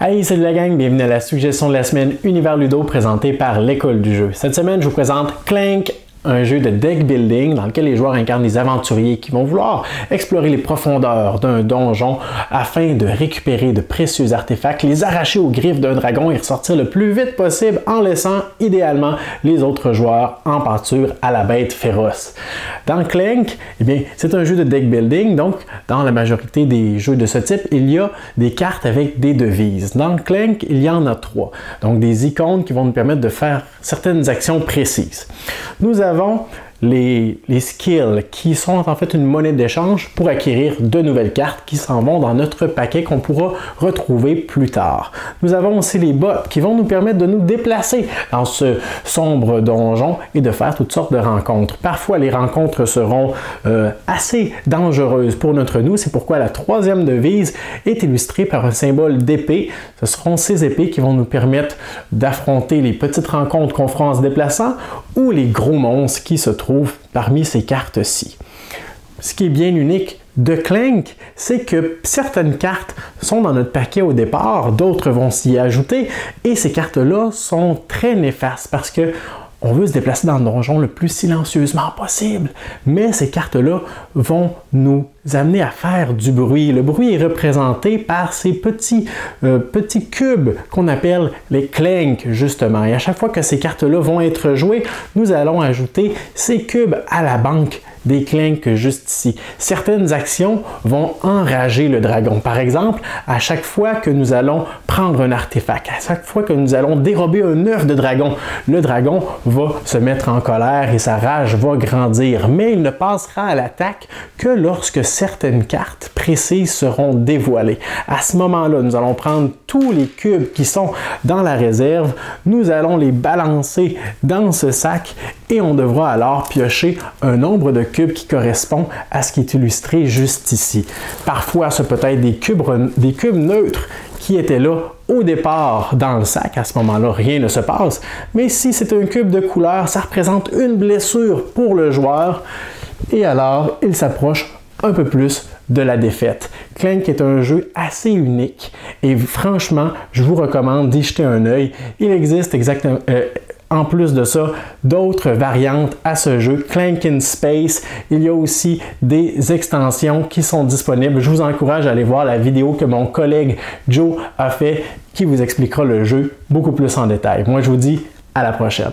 Hey, salut la gang, bienvenue à la suggestion de la semaine Univers Ludo présentée par l'École du jeu. Cette semaine, je vous présente Clank, un jeu de deck building dans lequel les joueurs incarnent des aventuriers qui vont vouloir explorer les profondeurs d'un donjon afin de récupérer de précieux artefacts, les arracher aux griffes d'un dragon et ressortir le plus vite possible en laissant idéalement les autres joueurs en pâture à la bête féroce. Dans Clank, eh bien, c'est un jeu de deck building, donc dans la majorité des jeux de ce type, il y a des cartes avec des devises. Dans Clank, il y en a 3, donc des icônes qui vont nous permettre de faire certaines actions précises. Nous avons les skills qui sont en fait une monnaie d'échange pour acquérir de nouvelles cartes qui s'en vont dans notre paquet qu'on pourra retrouver plus tard. Nous avons aussi les bots qui vont nous permettre de nous déplacer dans ce sombre donjon et de faire toutes sortes de rencontres. Parfois, les rencontres seront assez dangereuses pour notre nous. C'est pourquoi la troisième devise est illustrée par un symbole d'épée. Ce seront ces épées qui vont nous permettre d'affronter les petites rencontres qu'on fera en se déplaçant ou les gros monstres qui se trouvent parmi ces cartes-ci. Ce qui est bien unique de Clank, c'est que certaines cartes sont dans notre paquet au départ, d'autres vont s'y ajouter, et ces cartes-là sont très néfastes parce que on veut se déplacer dans le donjon le plus silencieusement possible, mais ces cartes-là vont nous amener à faire du bruit. Le bruit est représenté par ces petits cubes qu'on appelle les clanks, justement. Et à chaque fois que ces cartes-là vont être jouées, nous allons ajouter ces cubes à la banque des clanks juste ici. Certaines actions vont enrager le dragon. Par exemple, à chaque fois que nous allons prendre un artefact, à chaque fois que nous allons dérober un œuf de dragon, le dragon va se mettre en colère et sa rage va grandir. Mais il ne passera à l'attaque que lorsque certaines cartes précises seront dévoilées. À ce moment-là, nous allons prendre tous les cubes qui sont dans la réserve, nous allons les balancer dans ce sac et on devra alors piocher un nombre de cubes qui correspond à ce qui est illustré juste ici. Parfois, ce peut être des cubes neutres qui étaient là au départ dans le sac. À ce moment-là, rien ne se passe. Mais si c'est un cube de couleur, ça représente une blessure pour le joueur. Et alors, il s'approche un peu plus de la défaite. Clank est un jeu assez unique et franchement, je vous recommande d'y jeter un œil. Il existe en plus de ça, d'autres variantes à ce jeu, Clank in Space. Il y a aussi des extensions qui sont disponibles. Je vous encourage à aller voir la vidéo que mon collègue Joe a fait qui vous expliquera le jeu beaucoup plus en détail. Moi, je vous dis à la prochaine.